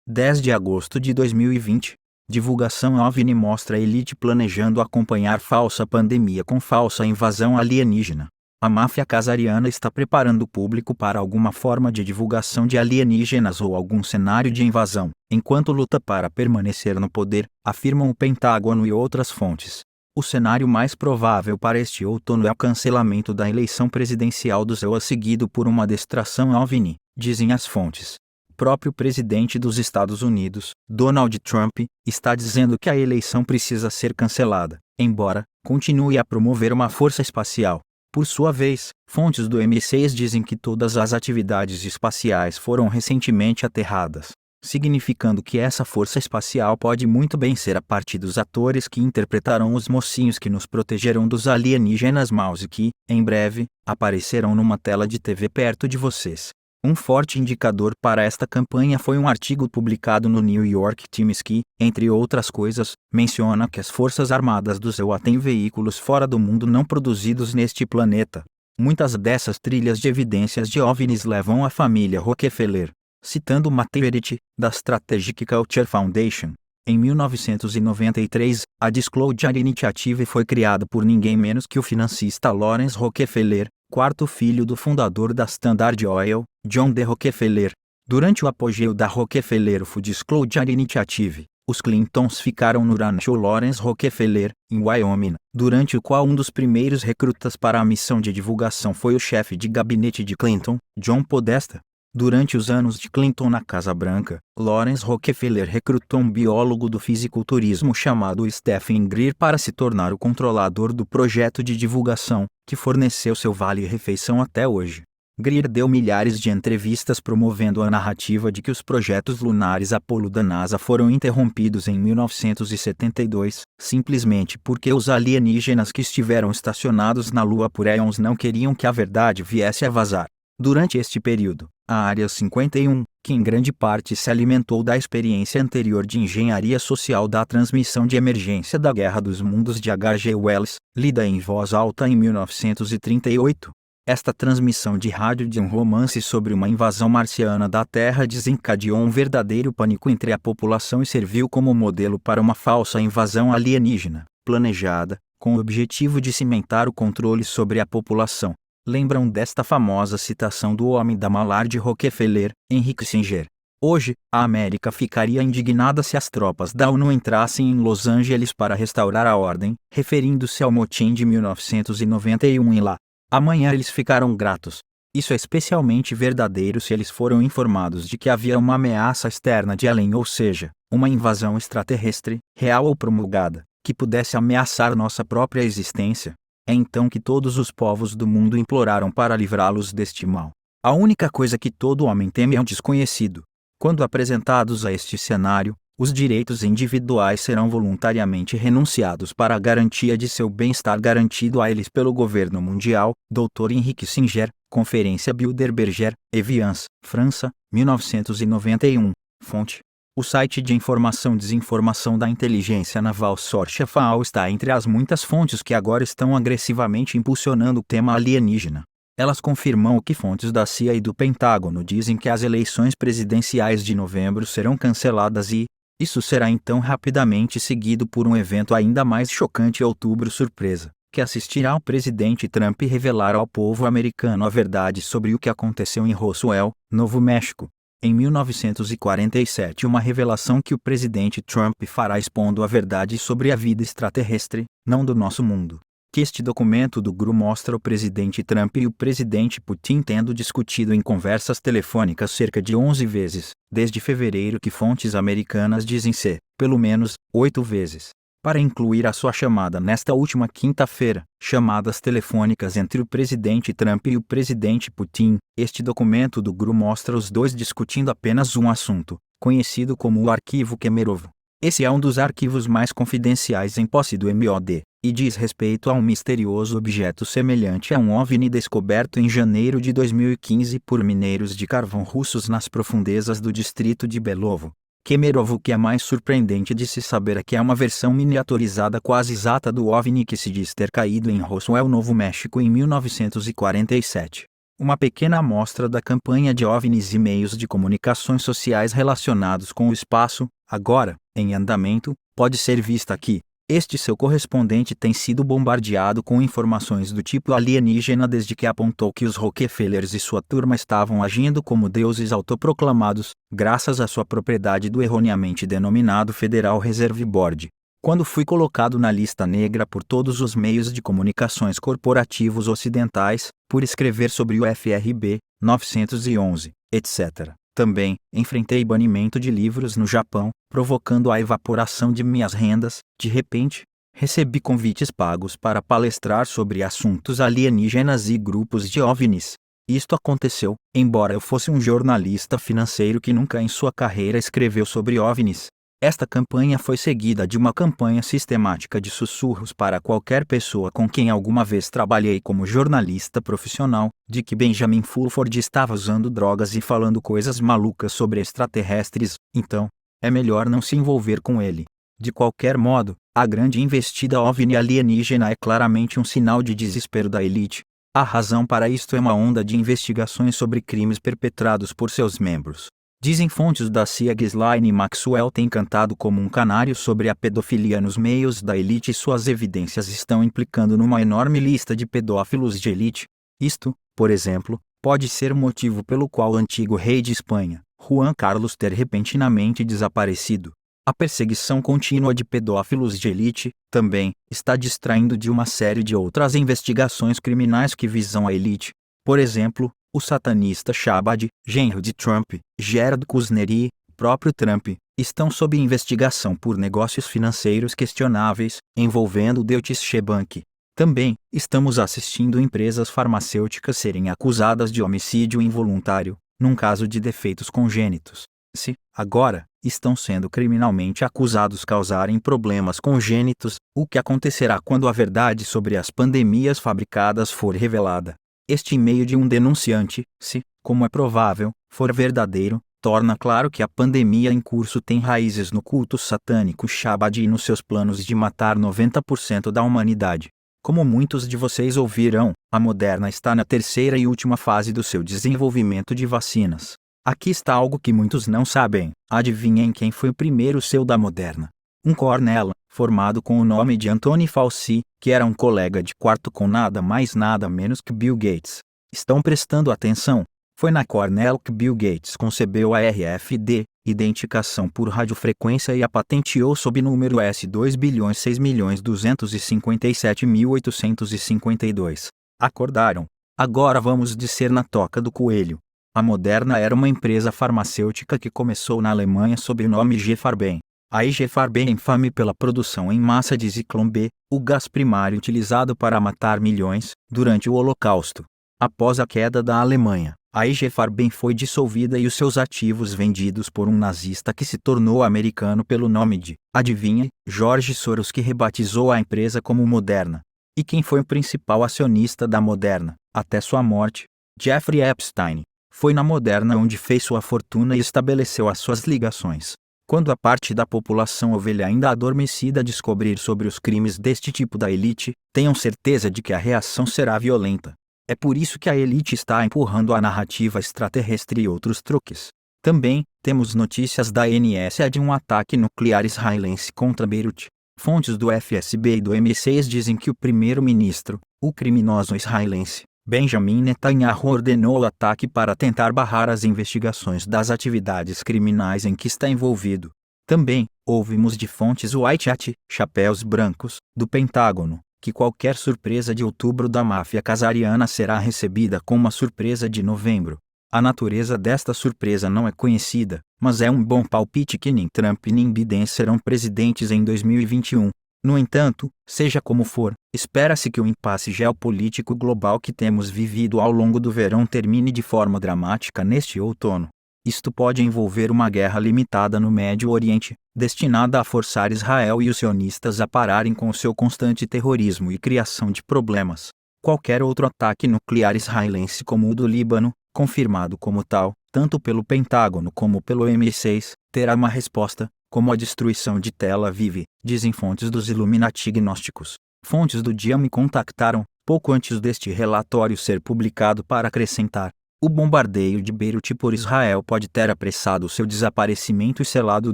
10 de agosto de 2020. Divulgação OVNI mostra elite planejando acompanhar falsa pandemia com falsa invasão alienígena. A máfia casariana está preparando o público para alguma forma de divulgação de alienígenas ou algum cenário de invasão, enquanto luta para permanecer no poder, afirmam o Pentágono e outras fontes. O cenário mais provável para este outono é o cancelamento da eleição presidencial do ZEUA seguido por uma distração OVNI, dizem as fontes. O próprio presidente dos Estados Unidos, Donald Trump, está dizendo que a eleição precisa ser cancelada, embora continue a promover uma força espacial. Por sua vez, fontes do M6 dizem que todas as atividades espaciais foram recentemente aterradas, significando que essa força espacial pode muito bem ser a parte dos atores que interpretarão os mocinhos que nos protegerão dos alienígenas maus e que, em breve, aparecerão numa tela de TV perto de vocês. Um forte indicador para esta campanha foi um artigo publicado no New York Times que, entre outras coisas, menciona que as Forças Armadas do ZEUA têm veículos fora do mundo não produzidos neste planeta. Muitas dessas trilhas de evidências de OVNIs levam a família Rockefeller. Citando Maverick, da Strategic Culture Foundation, em 1993, a Disclosure Initiative foi criada por ninguém menos que o financista Lawrence Rockefeller, quarto filho do fundador da Standard Oil, John D. Rockefeller. Durante o apogeu da Rockefeller Food Disclosure Initiative, os Clintons ficaram no rancho Lawrence Rockefeller, em Wyoming, durante o qual um dos primeiros recrutas para a missão de divulgação foi o chefe de gabinete de Clinton, John Podesta. Durante os anos de Clinton na Casa Branca, Lawrence Rockefeller recrutou um biólogo do fisiculturismo chamado Stephen Greer para se tornar o controlador do projeto de divulgação, que forneceu seu vale-refeição até hoje. Greer deu milhares de entrevistas promovendo a narrativa de que os projetos lunares Apollo da NASA foram interrompidos em 1972, simplesmente porque os alienígenas que estiveram estacionados na Lua por éons não queriam que a verdade viesse a vazar. Durante este período, a Área 51, que em grande parte se alimentou da experiência anterior de engenharia social da transmissão de emergência da Guerra dos Mundos de H.G. Wells, lida em voz alta em 1938, esta transmissão de rádio de um romance sobre uma invasão marciana da Terra desencadeou um verdadeiro pânico entre a população e serviu como modelo para uma falsa invasão alienígena, planejada, com o objetivo de cimentar o controle sobre a população. Lembram desta famosa citação do homem da malar de Rockefeller, Henry Kissinger. Hoje, a América ficaria indignada se as tropas da ONU entrassem em Los Angeles para restaurar a ordem, referindo-se ao motim de 1991 em lá. Amanhã eles ficaram gratos. Isso é especialmente verdadeiro se eles foram informados de que havia uma ameaça externa de além, ou seja, uma invasão extraterrestre, real ou promulgada, que pudesse ameaçar nossa própria existência. É então que todos os povos do mundo imploraram para livrá-los deste mal. A única coisa que todo homem teme é o desconhecido. Quando apresentados a este cenário, os direitos individuais serão voluntariamente renunciados para a garantia de seu bem-estar garantido a eles pelo governo mundial. Dr. Henry Kissinger, Conferência Bilderberger, Evian, França, 1991. Fonte: o site de informação e desinformação da inteligência naval SORCE-FAO está entre as muitas fontes que agora estão agressivamente impulsionando o tema alienígena. Elas confirmam o que fontes da CIA e do Pentágono dizem que as eleições presidenciais de novembro serão canceladas e, isso será então rapidamente seguido por um evento ainda mais chocante em outubro surpresa, que assistirá ao presidente Trump revelar ao povo americano a verdade sobre o que aconteceu em Roswell, Novo México, em 1947, uma revelação que o presidente Trump fará expondo a verdade sobre a vida extraterrestre, não do nosso mundo. Que este documento do GRU mostra o presidente Trump e o presidente Putin tendo discutido em conversas telefônicas cerca de 11 vezes, desde fevereiro, que fontes americanas dizem ser, pelo menos, 8 vezes. Para incluir a sua chamada nesta última quinta-feira, chamadas telefônicas entre o presidente Trump e o presidente Putin, este documento do GRU mostra os dois discutindo apenas um assunto, conhecido como o Arquivo Kemerov. Esse é um dos arquivos mais confidenciais em posse do MOD, e diz respeito a um misterioso objeto semelhante a um OVNI descoberto em janeiro de 2015 por mineiros de carvão russos nas profundezas do distrito de Belovo. Kemerov. O que é mais surpreendente de se saber é que é uma versão miniaturizada quase exata do OVNI que se diz ter caído em Roswell, Novo México em 1947. Uma pequena amostra da campanha de OVNIs e meios de comunicações sociais relacionados com o espaço, agora, em andamento, pode ser vista aqui. Este seu correspondente tem sido bombardeado com informações do tipo alienígena desde que apontou que os Rockefellers e sua turma estavam agindo como deuses autoproclamados, graças à sua propriedade do erroneamente denominado Federal Reserve Board. Quando fui colocado na lista negra por todos os meios de comunicações corporativos ocidentais, por escrever sobre o FRB 911, etc. Também enfrentei banimento de livros no Japão, provocando a evaporação de minhas rendas. De repente, recebi convites pagos para palestrar sobre assuntos alienígenas e grupos de OVNIs. Isto aconteceu, embora eu fosse um jornalista financeiro que nunca em sua carreira escreveu sobre OVNIs. Esta campanha foi seguida de uma campanha sistemática de sussurros para qualquer pessoa com quem alguma vez trabalhei como jornalista profissional, de que Benjamin Fulford estava usando drogas e falando coisas malucas sobre extraterrestres, então, é melhor não se envolver com ele. De qualquer modo, a grande investida OVNI alienígena é claramente um sinal de desespero da elite. A razão para isto é uma onda de investigações sobre crimes perpetrados por seus membros. Dizem fontes da CIA que Ghislaine Maxwell tem cantado como um canário sobre a pedofilia nos meios da elite e suas evidências estão implicando numa enorme lista de pedófilos de elite. Isto, por exemplo, pode ser o motivo pelo qual o antigo rei de Espanha, Juan Carlos, ter repentinamente desaparecido. A perseguição contínua de pedófilos de elite, também, está distraindo de uma série de outras investigações criminais que visam a elite. Por exemplo, o satanista Chabad, genro de Trump, Jared Kushner e próprio Trump, estão sob investigação por negócios financeiros questionáveis, envolvendo Deutsche Bank. Também, estamos assistindo empresas farmacêuticas serem acusadas de homicídio involuntário, num caso de defeitos congênitos. Se, agora, estão sendo criminalmente acusados de causarem problemas congênitos, o que acontecerá quando a verdade sobre as pandemias fabricadas for revelada? Este e-mail de um denunciante, se, como é provável, for verdadeiro, torna claro que a pandemia em curso tem raízes no culto satânico Chabad e nos seus planos de matar 90% da humanidade. Como muitos de vocês ouvirão, a Moderna está na terceira e última fase do seu desenvolvimento de vacinas. Aqui está algo que muitos não sabem. Adivinhem quem foi o primeiro CEO da Moderna? Um Cornell, formado com o nome de Anthony Fauci, que era um colega de quarto com nada mais nada menos que Bill Gates. Estão prestando atenção? Foi na Cornell que Bill Gates concebeu a RFD, identificação por radiofrequência, e a patenteou sob número S2.6.257.852. Acordaram? Agora vamos descer na toca do coelho. A Moderna era uma empresa farmacêutica que começou na Alemanha sob o nome G. Farben. A IG Farben é infame pela produção em massa de Zyklon B, o gás primário utilizado para matar milhões, durante o Holocausto. Após a queda da Alemanha, a IG Farben foi dissolvida e os seus ativos vendidos por um nazista que se tornou americano pelo nome de, adivinha, George Soros, que rebatizou a empresa como Moderna. E quem foi o principal acionista da Moderna, até sua morte? Jeffrey Epstein. Foi na Moderna onde fez sua fortuna e estabeleceu as suas ligações. Quando a parte da população ovelha ainda adormecida descobrir sobre os crimes deste tipo da elite, tenham certeza de que a reação será violenta. É por isso que a elite está empurrando a narrativa extraterrestre e outros truques. Também, temos notícias da NSA de um ataque nuclear israelense contra Beirute. Fontes do FSB e do M6 dizem que o primeiro-ministro, o criminoso israelense, Benjamin Netanyahu, ordenou o ataque para tentar barrar as investigações das atividades criminais em que está envolvido. Também, ouvimos de fontes White Hat, chapéus brancos, do Pentágono, que qualquer surpresa de outubro da máfia casariana será recebida como uma surpresa de novembro. A natureza desta surpresa não é conhecida, mas é um bom palpite que nem Trump nem Biden serão presidentes em 2021. No entanto, seja como for, espera-se que o impasse geopolítico global que temos vivido ao longo do verão termine de forma dramática neste outono. Isto pode envolver uma guerra limitada no Médio Oriente, destinada a forçar Israel e os sionistas a pararem com o seu constante terrorismo e criação de problemas. Qualquer outro ataque nuclear israelense como o do Líbano, confirmado como tal, tanto pelo Pentágono como pelo M6, terá uma resposta, como a destruição de Tel Aviv, dizem fontes dos Illuminati gnósticos. Fontes do dia me contactaram, pouco antes deste relatório ser publicado, para acrescentar: o bombardeio de Beirute por Israel pode ter apressado seu desaparecimento e selado o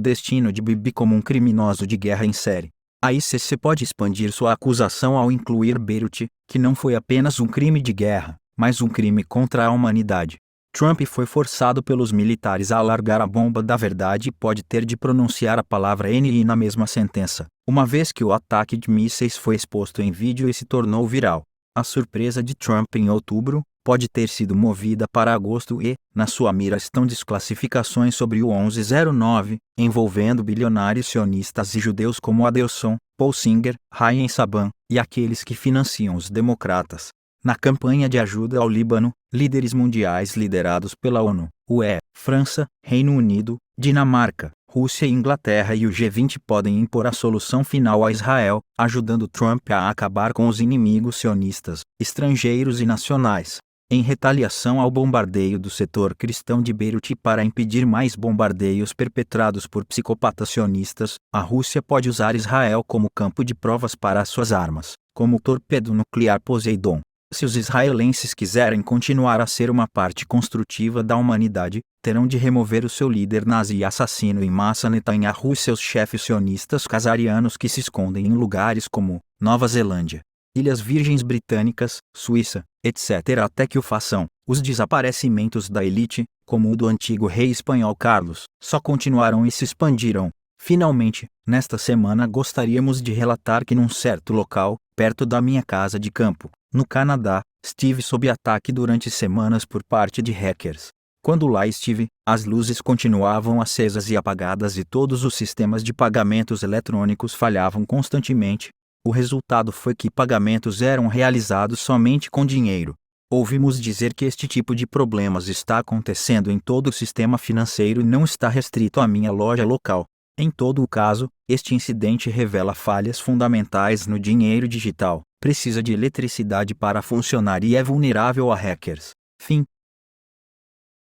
destino de Bibi como um criminoso de guerra em série. A ICC pode expandir sua acusação ao incluir Beirute, que não foi apenas um crime de guerra, mas um crime contra a humanidade. Trump foi forçado pelos militares a largar a bomba da verdade e pode ter de pronunciar a palavra NI na mesma sentença, uma vez que o ataque de mísseis foi exposto em vídeo e se tornou viral. A surpresa de Trump em outubro pode ter sido movida para agosto e, na sua mira estão desclassificações sobre o 1109, envolvendo bilionários sionistas e judeus como Adelson, Paul Singer, Haim Saban, e aqueles que financiam os democratas. Na campanha de ajuda ao Líbano, líderes mundiais liderados pela ONU, UE, França, Reino Unido, Dinamarca, Rússia e Inglaterra e o G20 podem impor a solução final a Israel, ajudando Trump a acabar com os inimigos sionistas, estrangeiros e nacionais. Em retaliação ao bombardeio do setor cristão de Beirute e para impedir mais bombardeios perpetrados por psicopatas sionistas, a Rússia pode usar Israel como campo de provas para suas armas, como o torpedo nuclear Poseidon. Se os israelenses quiserem continuar a ser uma parte construtiva da humanidade, terão de remover o seu líder nazi e assassino em massa Netanyahu e seus chefes sionistas casarianos que se escondem em lugares como Nova Zelândia, Ilhas Virgens Britânicas, Suíça, etc. Até que o façam, os desaparecimentos da elite, como o do antigo rei espanhol Carlos, só continuarão e se expandirão. Finalmente, nesta semana gostaríamos de relatar que num certo local, perto da minha casa de campo, no Canadá, estive sob ataque durante semanas por parte de hackers. Quando lá estive, as luzes continuavam acesas e apagadas e todos os sistemas de pagamentos eletrônicos falhavam constantemente. O resultado foi que pagamentos eram realizados somente com dinheiro. Ouvimos dizer que este tipo de problemas está acontecendo em todo o sistema financeiro e não está restrito à minha loja local. Em todo o caso, este incidente revela falhas fundamentais no dinheiro digital, precisa de eletricidade para funcionar e é vulnerável a hackers. Fim.